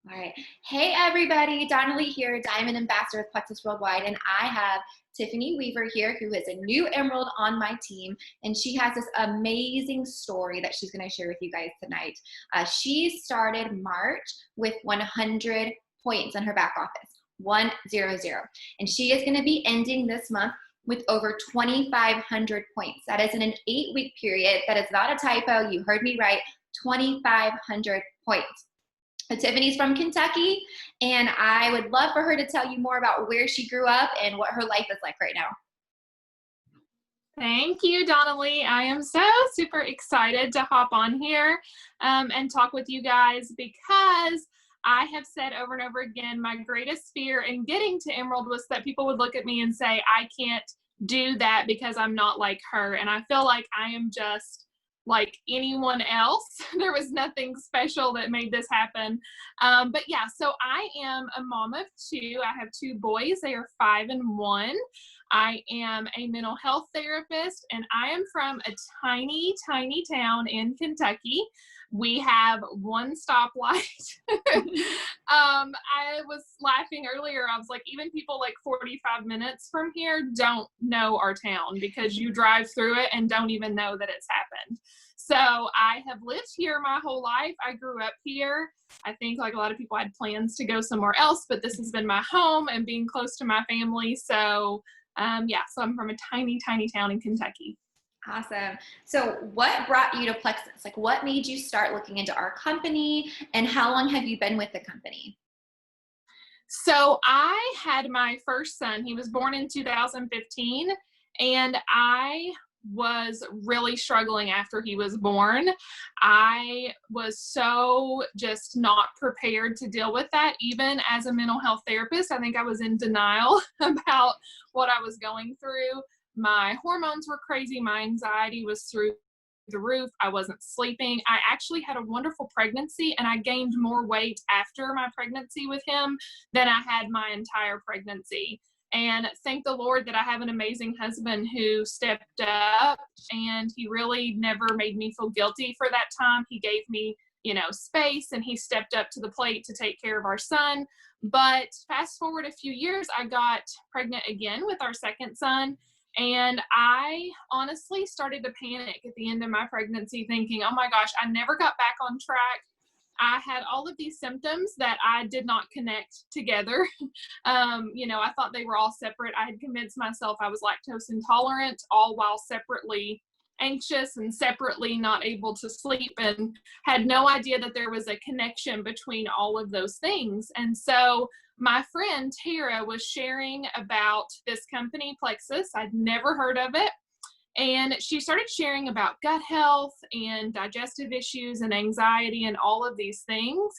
All right. Hey, everybody. Donnelly here, Diamond Ambassador with Plexus Worldwide. And I have Tiffany Weaver here, who is a new Emerald on my team. And she has this amazing story that she's going to share with you guys tonight. She started March with 100 points on her back office, 100. And she is going to be ending this month with over 2,500 points. That is in an 8-week period. That is not a typo. You heard me right. 2,500 points. Tiffany's from Kentucky, and I would love for her to tell you more about where she grew up and what her life is like right now. Thank you, Donnelly. I am so super excited to hop on here and talk with you guys because I have said over and over again, my greatest fear in getting to Emerald was that people would look at me and say, I can't do that because I'm not like her. And I feel like I am just like anyone else. There was nothing special that made this happen. But yeah, so I am a mom of two. I have two boys. They are 5 and 1. I am a mental health therapist, and I am from a tiny, tiny town in Kentucky. We have one stoplight. I was laughing earlier. I was like, even people like 45 minutes from here don't know our town because you drive through it and don't even know that it's happened. So I have lived here my whole life. I grew up here. I think like a lot of people had plans to go somewhere else, but this has been my home and being close to my family. So yeah, so I'm from a tiny, tiny town in Kentucky. Awesome. So what brought you to Plexus? Like, what made you start looking into our company, and how long have you been with the company? So I had my first son. He was born in 2015, and I was really struggling after he was born. I was so just not prepared to deal with that. Even as a mental health therapist, I think I was in denial about what I was going through. My hormones were crazy. My anxiety was through the roof. I wasn't sleeping. I actually had a wonderful pregnancy, and I gained more weight after my pregnancy with him than I had my entire pregnancy. And thank the Lord that I have an amazing husband who stepped up, and he really never made me feel guilty for that time. He gave me, space, and he stepped up to the plate to take care of our son. But fast forward a few years, I got pregnant again with our second son. And I honestly started to panic at the end of my pregnancy, thinking, oh my gosh, I never got back on track. I had all of these symptoms that I did not connect together. I thought they were all separate. I had convinced myself I was lactose intolerant, all while separately anxious and separately not able to sleep, and had no idea that there was a connection between all of those things. And so my friend Tara was sharing about this company, Plexus. I'd never heard of it. And she started sharing about gut health and digestive issues and anxiety and all of these things.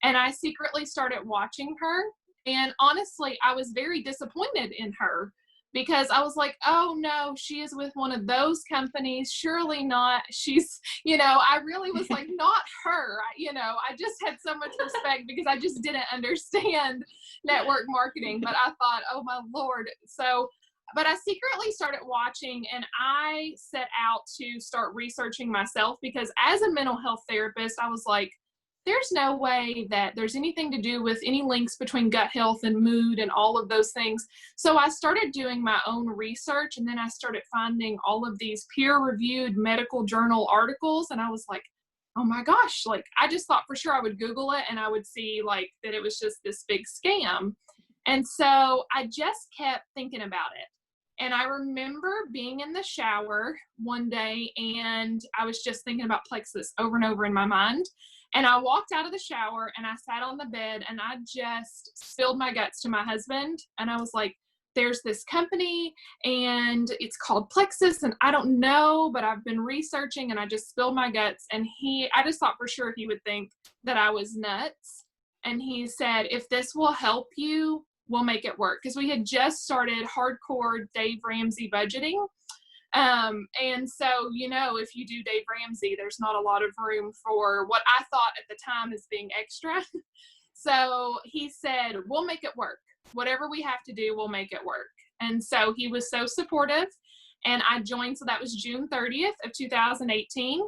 And I secretly started watching her. And honestly, I was very disappointed in her because I was like, oh no, she is with one of those companies. Surely not. She's, I really was like, not her. I just had so much respect because I just didn't understand network marketing. But I thought, oh my Lord. But I secretly started watching, and I set out to start researching myself because as a mental health therapist, I was like, there's no way that there's anything to do with any links between gut health and mood and all of those things. So I started doing my own research, and then I started finding all of these peer-reviewed medical journal articles, and I was like, oh my gosh, like I just thought for sure I would Google it and I would see like that it was just this big scam. And so I just kept thinking about it. And I remember being in the shower one day, and I was just thinking about Plexus over and over in my mind. And I walked out of the shower and I sat on the bed and I just spilled my guts to my husband. And I was like, there's this company and it's called Plexus, and I don't know, but I've been researching, and I just spilled my guts. And I just thought for sure he would think that I was nuts. And he said, if this will help you, we'll make it work. Because we had just started hardcore Dave Ramsey budgeting. And so, if you do Dave Ramsey, there's not a lot of room for what I thought at the time as being extra. So he said, we'll make it work. Whatever we have to do, we'll make it work. And so he was so supportive, and I joined. So that was June 30th of 2018.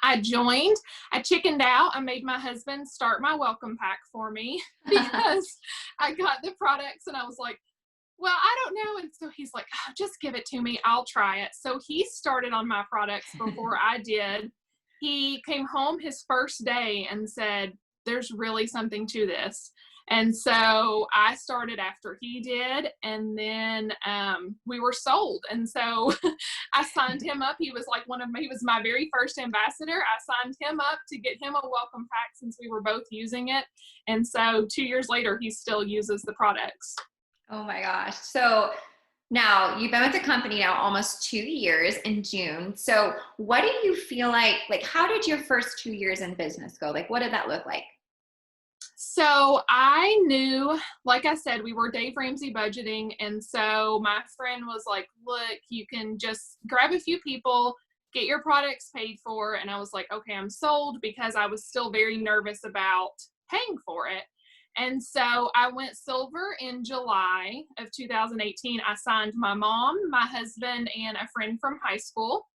I joined, I chickened out. I made my husband start my welcome pack for me because I got the products and I was like, well, I don't know. And so he's like, oh, just give it to me. I'll try it. So he started on my products before I did. He came home his first day and said, there's really something to this. And so I started after he did, and then we were sold. And so I signed him up. He was like he was my very first ambassador. I signed him up to get him a welcome pack since we were both using it. And so 2 years later, he still uses the products. Oh my gosh. So now you've been with the company now almost 2 years in June. So what do you feel like, how did your first 2 years in business go? Like, what did that look like? So I knew, like I said, we were Dave Ramsey budgeting. And so my friend was like, look, you can just grab a few people, get your products paid for. And I was like, okay, I'm sold, because I was still very nervous about paying for it. And so I went silver in July of 2018. I signed my mom, my husband, and a friend from high school.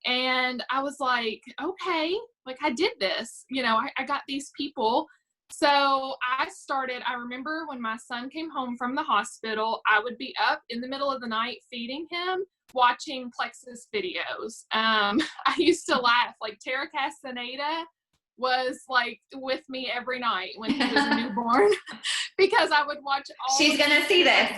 And I was like, okay, like I did this, I got these people. So I remember when my son came home from the hospital, I would be up in the middle of the night feeding him, watching Plexus videos. I used to laugh, like Tara Castaneda was like with me every night when he was a newborn, because I would watch all. She's gonna see this.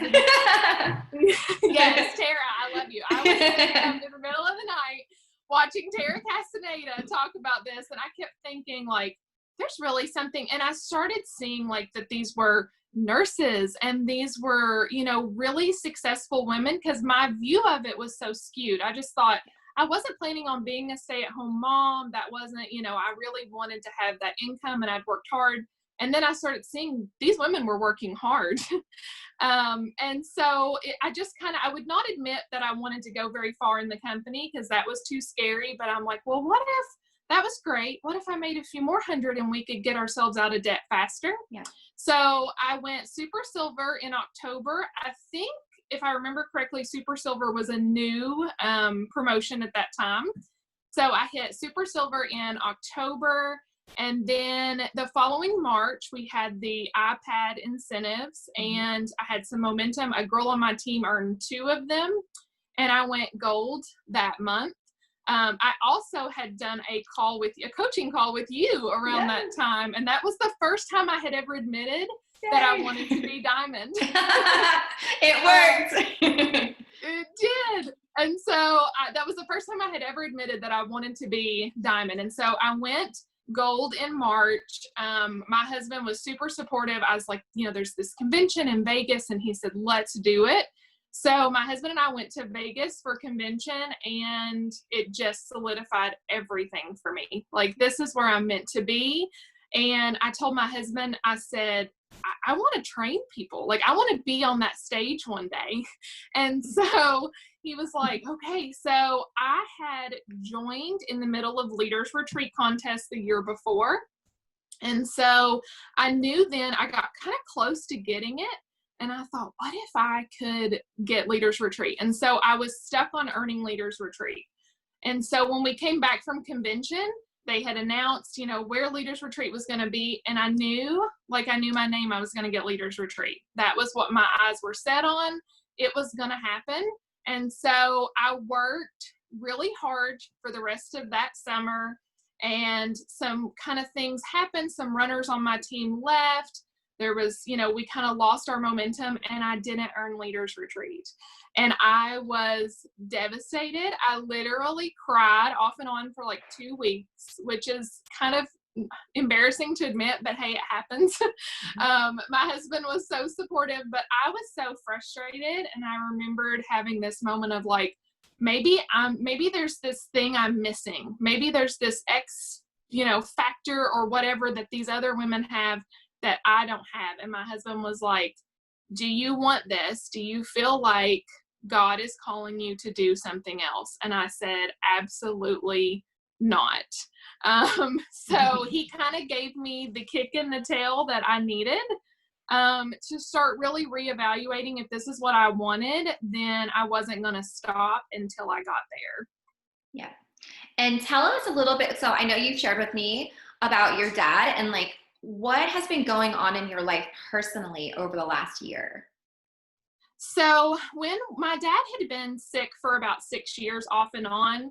Yes, Tara, I love you. I was sitting up in the middle of the night watching Tara Castaneda talk about this, and I kept thinking, like, there's really something. And I started seeing like that these were nurses and these were, really successful women, because my view of it was so skewed. I just thought I wasn't planning on being a stay-at-home mom. That wasn't, I really wanted to have that income, and I'd worked hard. And then I started seeing these women were working hard. And so I would not admit that I wanted to go very far in the company because that was too scary. But I'm like, well, what if that was great? What if I made a few more hundred and we could get ourselves out of debt faster? Yeah. So I went super silver in October. I think, if I remember correctly, super silver was a new promotion at that time. So I hit super silver in October. And then the following March, we had the iPad incentives, and I had some momentum. A girl on my team earned 2 of them, and I went gold that month. I also had done a coaching call with you around that time. And that was the first time I had ever admitted that I wanted to be diamond. It worked. It did. And so that was the first time I had ever admitted that I wanted to be diamond. And so I went gold in March. My husband was super supportive. I was like, there's this convention in Vegas, and he said, let's do it. So my husband and I went to Vegas for convention, and it just solidified everything for me. Like, this is where I'm meant to be. And I told my husband, I said, I want to train people. Like, I want to be on that stage one day. And so he was like, okay. So I had joined in the middle of Leaders Retreat contest the year before. And so I knew then I got kind of close to getting it. And I thought, what if I could get Leaders Retreat? And so I was stuck on earning Leaders Retreat. And so when we came back from convention, they had announced, where Leaders Retreat was going to be. And I knew my name, I was going to get Leaders Retreat. That was what my eyes were set on. It was going to happen. And so I worked really hard for the rest of that summer, and some kind of things happened. Some runners on my team left. There was, we kind of lost our momentum, and I didn't earn Leaders Retreat. And I was devastated. I literally cried off and on for like 2 weeks, which is kind of embarrassing to admit, but hey, it happens. My husband was so supportive, but I was so frustrated. And I remembered having this moment of like, maybe there's this thing I'm missing. Maybe there's this X, factor or whatever that these other women have that I don't have. And my husband was like, do you want this? Do you feel like God is calling you to do something else? And I said, absolutely not. So he kind of gave me the kick in the tail that I needed to start really reevaluating if this is what I wanted. Then I wasn't going to stop until I got there. Yeah. And tell us a little bit. So I know you've shared with me about your dad and like what has been going on in your life personally over the last year. So when my dad had been sick for about 6 years off and on,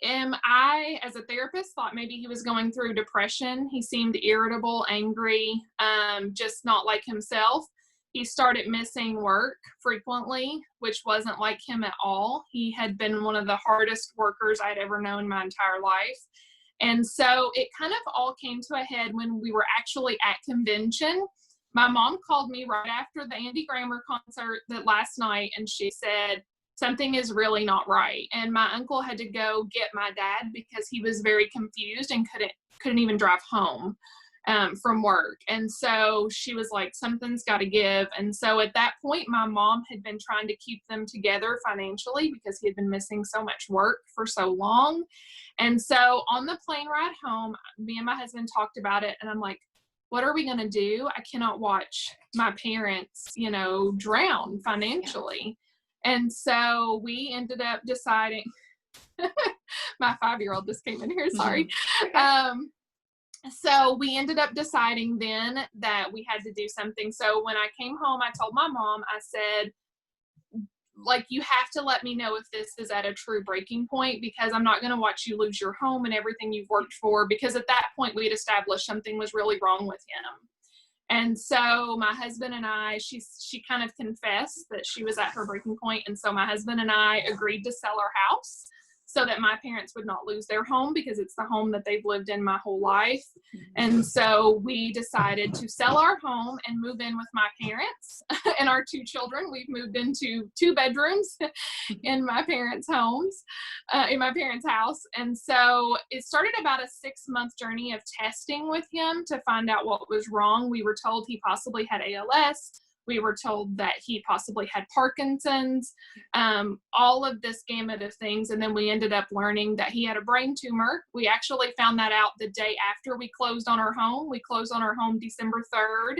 I, as a therapist, thought maybe he was going through depression. He seemed irritable, angry, just not like himself. He started missing work frequently, which wasn't like him at all. He had been one of the hardest workers I'd ever known in my entire life. And so it kind of all came to a head when we were actually at convention. My mom called me right after the Andy Grammer concert that last night, and she said, something is really not right. And my uncle had to go get my dad because he was very confused and couldn't even drive home from work. And so she was like, something's got to give. And so at that point, my mom had been trying to keep them together financially because he had been missing so much work for so long. And so on the plane ride home, me and my husband talked about it, and I'm like, what are we going to do? I cannot watch my parents, drown financially. And so we ended up deciding, my 5-year-old just came in here, sorry. So we ended up deciding then that we had to do something. So when I came home, I told my mom, I said, like, you have to let me know if this is at a true breaking point, because I'm not going to watch you lose your home and everything you've worked for, because at that point we'd established something was really wrong with him. And so my husband and I, she kind of confessed that she was at her breaking point. And so my husband and I agreed to sell our house so that my parents would not lose their home, because it's the home that they've lived in my whole life. And so we decided to sell our home and move in with my parents and our 2 children. We've moved into 2 bedrooms in my parents' homes, in my parents' house. And so it started about a 6-month journey of testing with him to find out what was wrong. We were told he possibly had ALS. We were told that he possibly had Parkinson's, all of this gamut of things. And then we ended up learning that he had a brain tumor. We actually found that out the day after we closed on our home. We closed on our home December 3rd.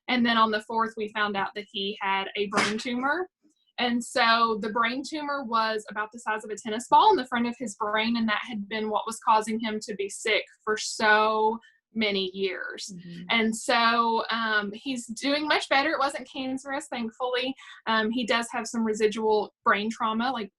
And then on the 4th, we found out that he had a brain tumor. And so the brain tumor was about the size of a tennis ball in the front of his brain. And that had been what was causing him to be sick for so many years. And so he's doing much better. It wasn't cancerous, thankfully. He does have some residual brain trauma, like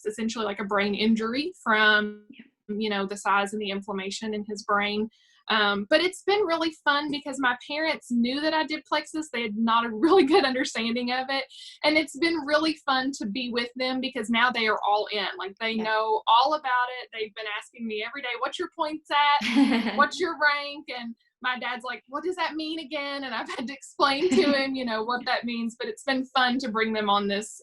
essentially like a brain injury from the size and the inflammation in his brain. But it's been really fun because my parents knew that I did Plexus. They had not a really good understanding of it. And it's been really fun to be with them because now they are all in. Like, they know all about it. They've been asking me every day, what's your points at? What's your rank? And my dad's like, what does that mean again? And I've had to explain to him, what that means. But it's been fun to bring them on this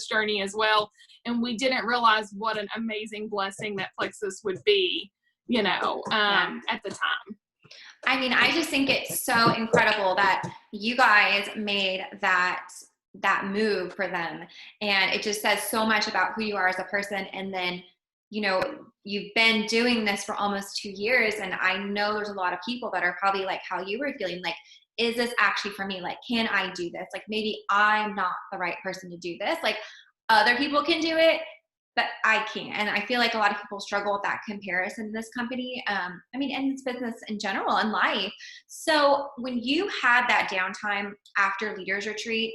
journey as well. And we didn't realize what an amazing blessing that Plexus would be, at the time. I mean, I just think it's so incredible that you guys made that move for them. And it just says so much about who you are as a person. And then, you've been doing this for almost 2 years. And I know there's a lot of people that are probably like how you were feeling, like, is this actually for me? Like, can I do this? Like, maybe I'm not the right person to do this. Like, other people can do it, but I can't. And I feel like a lot of people struggle with that comparison in this company. And it's business in general and life. So when you had that downtime after Leaders Retreat,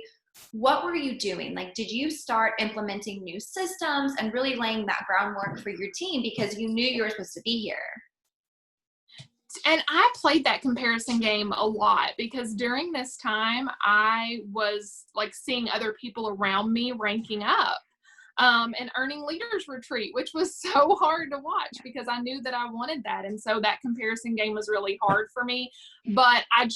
what were you doing? Like, did you start implementing new systems and really laying that groundwork for your team because you knew you were supposed to be here? And I played that comparison game a lot because during this time, I was like seeing other people around me ranking up. And earning Leaders Retreat, which was so hard to watch because I knew that I wanted that. And so that comparison game was really hard for me. But I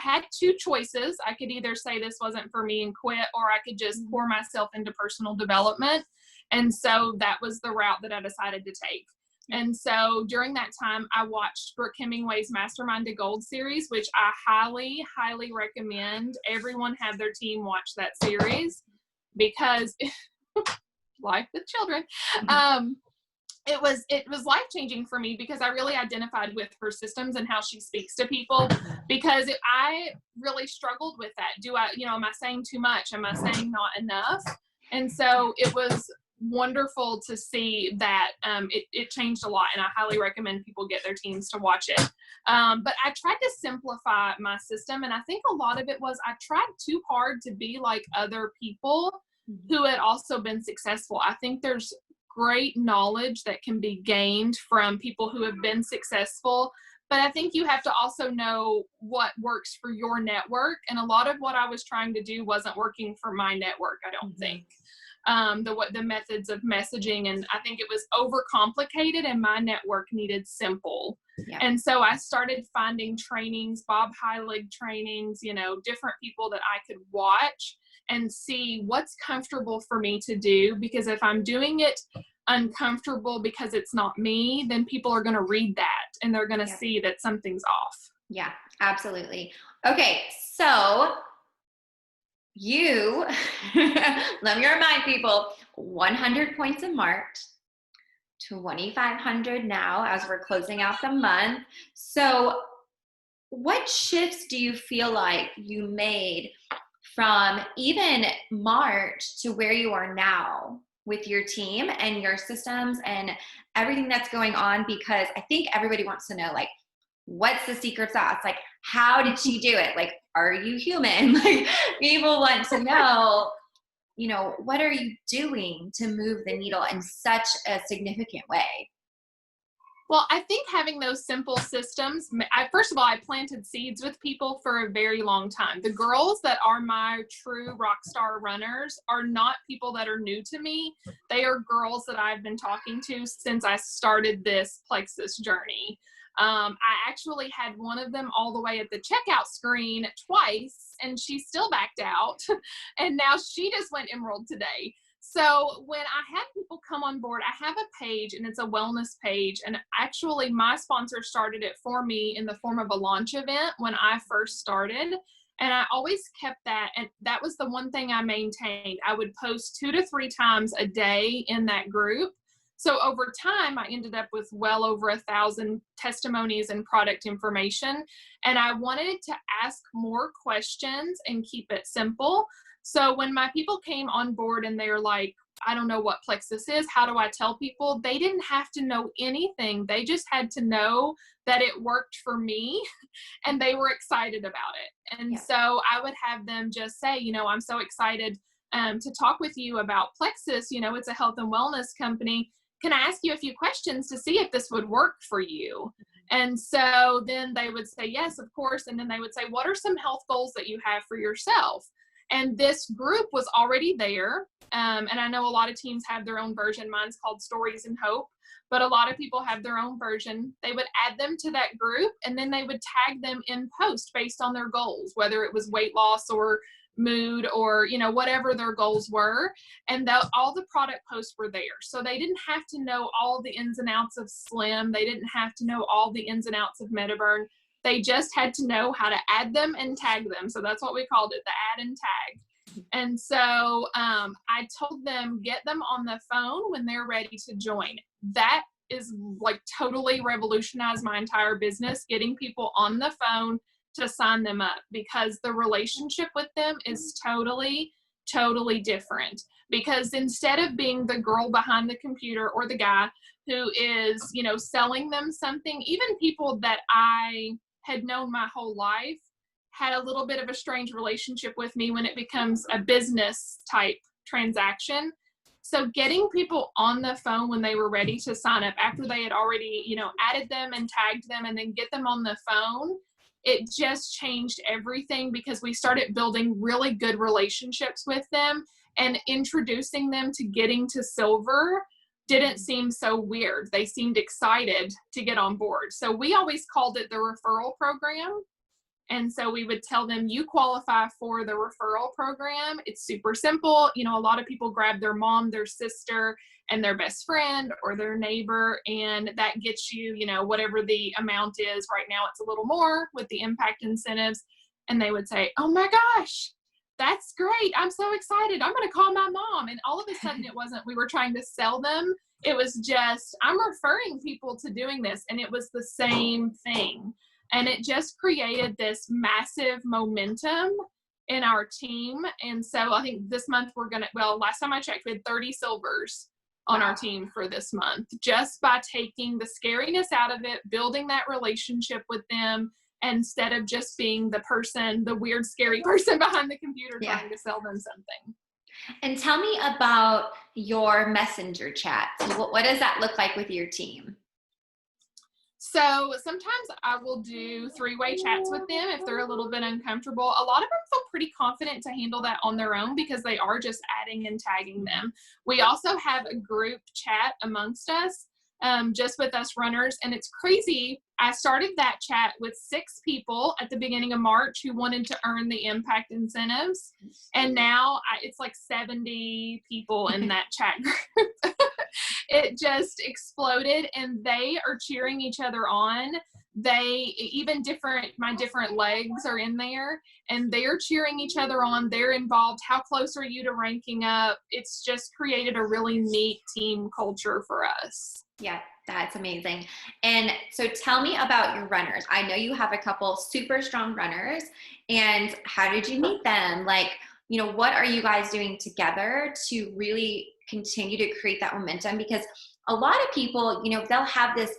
had 2 choices. I could either say this wasn't for me and quit, or I could just pour myself into personal development. And so that was the route that I decided to take. And so during that time, I watched Brooke Hemingway's Mastermind to Gold series, which I highly, highly recommend everyone have their team watch that series because life with children. It was life-changing for me because I really identified with her systems and how she speaks to people, because I really struggled with that. Am I saying too much? Am I saying not enough? And so it was wonderful to see that it changed a lot, and I highly recommend people get their teams to watch it. But I tried to simplify my system, and I think a lot of it was I tried too hard to be like other people who had also been successful. I think there's great knowledge that can be gained from people who have been successful, but I think you have to also know what works for your network. And a lot of what I was trying to do wasn't working for my network, I don't think. The methods of messaging, and I think it was overcomplicated, and my network needed simple. Yeah. And so I started finding trainings, Bob Heilig trainings, different people that I could watch and see what's comfortable for me to do, because if I'm doing it uncomfortable because it's not me, then people are going to read that and they're going to see that something's off. Yeah, absolutely. Okay, so you, let me remind people, 100 points in March, 2,500 now as we're closing out the month. So what shifts do you feel like you made from even March to where you are now with your team and your systems and everything that's going on? Because I think everybody wants to know, like, what's the secret sauce? Like, how did she do it? Like, are you human? Like, people want to know, what are you doing to move the needle in such a significant way? Well, I think having those simple systems, first of all, I planted seeds with people for a very long time. The girls that are my true rock star runners are not people that are new to me. They are girls that I've been talking to since I started this Plexus journey. I actually had one of them all the way at the checkout screen twice, and she still backed out. And now she just went Emerald today. So when I had people come on board, I have a page, and it's a wellness page. And actually my sponsor started it for me in the form of a launch event when I first started. And I always kept that. And that was the one thing I maintained. I would post 2 to 3 times a day in that group. So over time, I ended up with well over 1,000 testimonies and product information. And I wanted to ask more questions and keep it simple. So when my people came on board and they're like, I don't know what Plexus is, how do I tell people? They didn't have to know anything. They just had to know that it worked for me and they were excited about it. And so I would have them just say, I'm so excited to talk with you about Plexus. It's a health and wellness company. Can I ask you a few questions to see if this would work for you? And so then they would say, yes, of course. And then they would say, what are some health goals that you have for yourself? And this group was already there. And I know a lot of teams have their own version. Mine's called Stories and Hope, but a lot of people have their own version. They would add them to that group, and then they would tag them in post based on their goals, whether it was weight loss or mood or, whatever their goals were. And all the product posts were there. So they didn't have to know all the ins and outs of Slim. They didn't have to know all the ins and outs of Metaburn. They just had to know how to add them and tag them. So that's what we called it, the add and tag. And so I told them, get them on the phone when they're ready to join. That is like totally revolutionized my entire business, getting people on the phone to sign them up, because the relationship with them is totally different. Because instead of being the girl behind the computer or the guy who is, selling them something, even people that I had known my whole life had a little bit of a strange relationship with me when it becomes a business type transaction. So getting people on the phone when they were ready to sign up, after they had already, added them and tagged them, and then get them on the phone, it just changed everything, because we started building really good relationships with them, and introducing them to getting to silver didn't seem so weird. They seemed excited to get on board. So we always called it the referral program. And so we would tell them, you qualify for the referral program. It's super simple. A lot of people grab their mom, their sister, and their best friend or their neighbor, and that gets you, whatever the amount is. Right now it's a little more with the impact incentives. And they would say, oh my gosh, that's great. I'm so excited. I'm going to call my mom. And all of a sudden it wasn't, we were trying to sell them. It was just, I'm referring people to doing this. And it was the same thing. And it just created this massive momentum in our team. And so I think this month last time I checked, we had 30 silvers on our team for this month, just by taking the scariness out of it, building that relationship with them, instead of just being the weird, scary person behind the computer trying to sell them something. And tell me about your messenger chat. What does that look like with your team? So sometimes I will do 3-way chats with them if they're a little bit uncomfortable. A lot of them feel pretty confident to handle that on their own because they are just adding and tagging them. We also have a group chat amongst us, just with us runners. And it's crazy. I started that chat with 6 people at the beginning of March who wanted to earn the impact incentives. And now it's like 70 people in that chat group. It just exploded, and they are cheering each other on. My different legs are in there, and they're cheering each other on. They're involved. How close are you to ranking up? It's just created a really neat team culture for us. Yeah, that's amazing. And so tell me about your runners. I know you have a couple super strong runners, and how did you meet them? Like, what are you guys doing together to really continue to create that momentum? Because a lot of people, they'll have this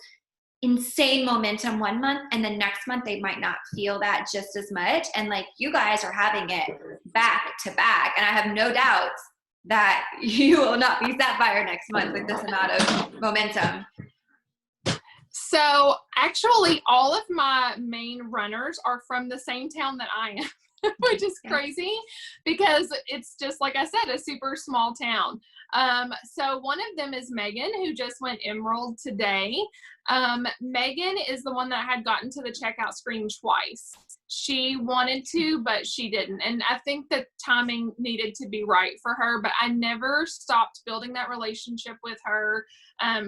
insane momentum one month, and the next month they might not feel that just as much. And like, you guys are having it back to back. And I have no doubts that you will not be Sapphire next month with this amount of momentum. So actually, all of my main runners are from the same town that I am, which is crazy because it's just, like I said, a super small town. So one of them is Megan, who just went Emerald today. Megan is the one that had gotten to the checkout screen twice. She wanted to, but she didn't. And I think the timing needed to be right for her, but I never stopped building that relationship with her.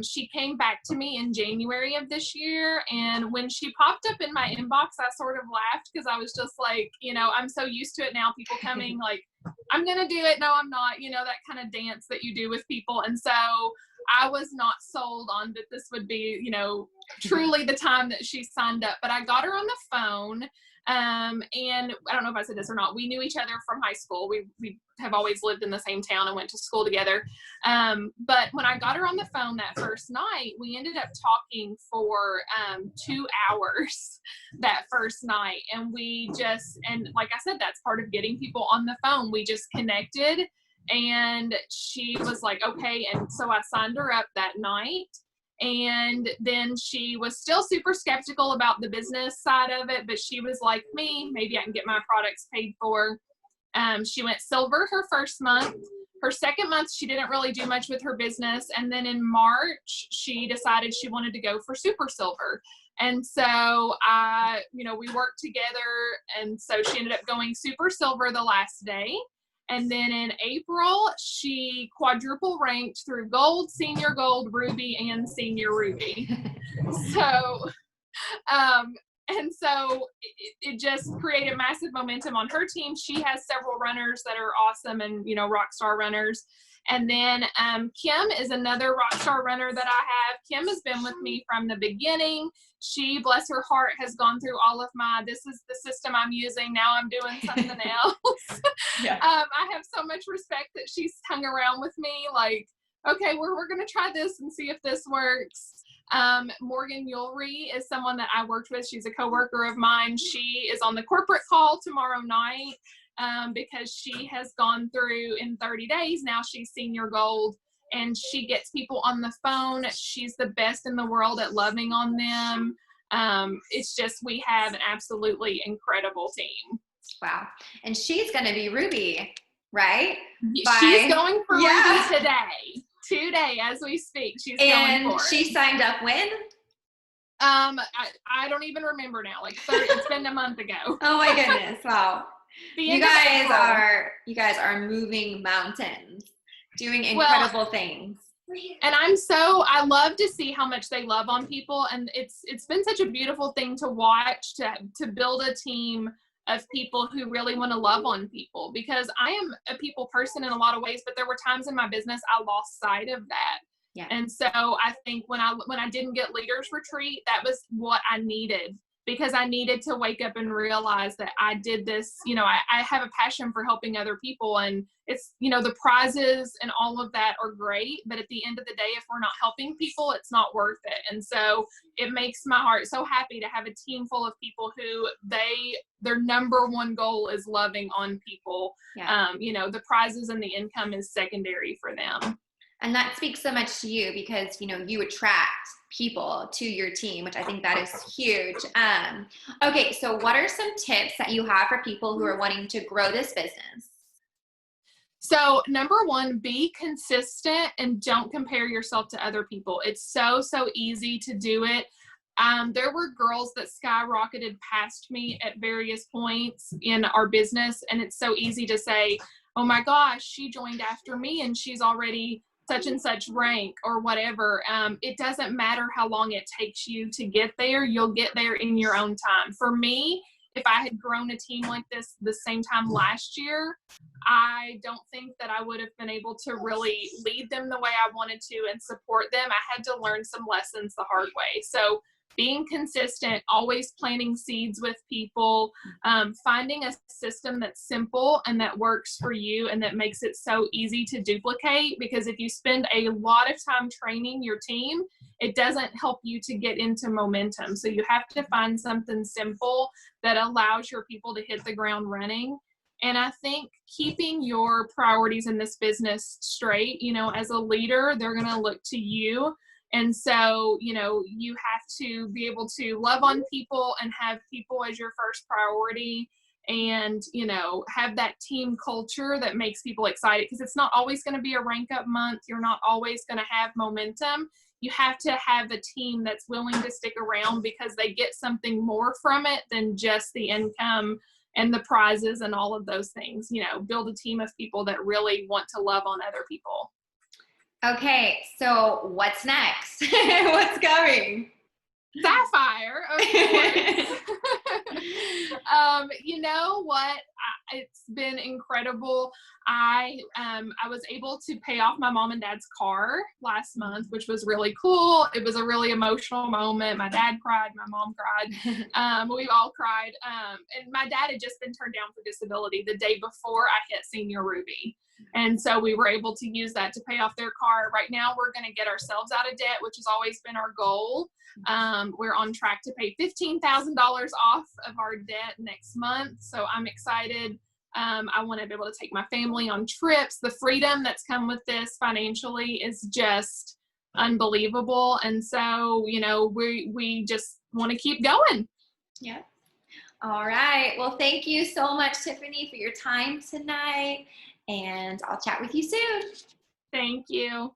She came back to me in January of this year, and when she popped up in my inbox, I sort of laughed because I was just like, I'm so used to it now, people coming like, I'm going to do it. No, I'm not, that kind of dance that you do with people. And so I was not sold on that this would be, truly the time that she signed up, but I got her on the phone. And I don't know if I said this or not. We knew each other from high school. We have always lived in the same town and went to school together. But when I got her on the phone that first night, we ended up talking for 2 hours that first night. And and like I said, that's part of getting people on the phone. We just connected, and she was like, okay. And so I signed her up that night. And then she was still super skeptical about the business side of it, but she was like me, maybe I can get my products paid for. She went silver her first month. Her second month, she didn't really do much with her business. And then in March, she decided she wanted to go for super silver. And so we worked together. And so she ended up going super silver the last day. And then in April, she quadruple ranked through gold, senior gold, ruby, and senior ruby. So, and so it just created massive momentum on her team. She has several runners that are awesome and, rock star runners. And then Kim is another rock star runner that I have. Kim has been with me from the beginning. She, bless her heart, has gone through all of this is the system I'm using. Now I'm doing something else. I have so much respect that she's hung around with me. Like, okay, we're going to try this and see if this works. Morgan Yulry is someone that I worked with. She's a coworker of mine. She is on the corporate call tomorrow night because she has gone through in 30 days. Now she's senior gold. And she gets people on the phone. She's the best in the world at loving on them. It's just, we have an absolutely incredible team. Wow. And she's going to be Ruby, right? She's going for Ruby today, as we speak. She's going for it. And she signed up when? I don't even remember now. Like it's been a month ago. Oh my goodness. Wow. You guys are moving mountains, doing incredible things. And I love to see how much they love on people. And it's been such a beautiful thing to watch, to build a team of people who really want to love on people, because I am a people person in a lot of ways, but there were times in my business I lost sight of that. Yeah. And so I think when I didn't get Leaders Retreat, that was what I needed because I needed to wake up and realize that I did this, I have a passion for helping other people, and it's, the prizes and all of that are great, but at the end of the day, if we're not helping people, it's not worth it. And so it makes my heart so happy to have a team full of people who their number one goal is loving on people. Yeah. The prizes and the income is secondary for them. And that speaks so much to you because, you attract people to your team, which I think that is huge. Okay, so what are some tips that you have for people who are wanting to grow this business? So number one, be consistent and don't compare yourself to other people. It's so easy to do it. There were girls that skyrocketed past me at various points in our business, and it's so easy to say, oh my gosh, she joined after me and she's already such and such rank or whatever. It doesn't matter how long it takes you to get there. You'll get there in your own time. For me, if I had grown a team like this the same time last year, I don't think that I would have been able to really lead them the way I wanted to and support them. I had to learn some lessons the hard way. So being consistent, always planting seeds with people, finding a system that's simple and that works for you and that makes it so easy to duplicate. Because if you spend a lot of time training your team, it doesn't help you to get into momentum. So you have to find something simple that allows your people to hit the ground running. And I think keeping your priorities in this business straight, as a leader, they're going to look to you. And so, you have to be able to love on people and have people as your first priority, and, have that team culture that makes people excited, because it's not always going to be a rank up month. You're not always going to have momentum. You have to have a team that's willing to stick around because they get something more from it than just the income and the prizes and all of those things. Build a team of people that really want to love on other people. Okay, so what's next? What's coming? Sapphire, of course. You know what? It's been incredible. I was able to pay off my mom and dad's car last month, which was really cool. It was a really emotional moment. My dad cried, my mom cried. We all cried. And my dad had just been turned down for disability the day before I hit Senior Ruby. And so we were able to use that to pay off their car. Right now, we're going to get ourselves out of debt, which has always been our goal. We're on track to pay $15,000 off of our debt next month. So I'm excited. I want to be able to take my family on trips. The freedom that's come with this financially is just unbelievable. And so, we just want to keep going. Yeah. All right. Well, thank you so much, Tiffany, for your time tonight. And I'll chat with you soon. Thank you.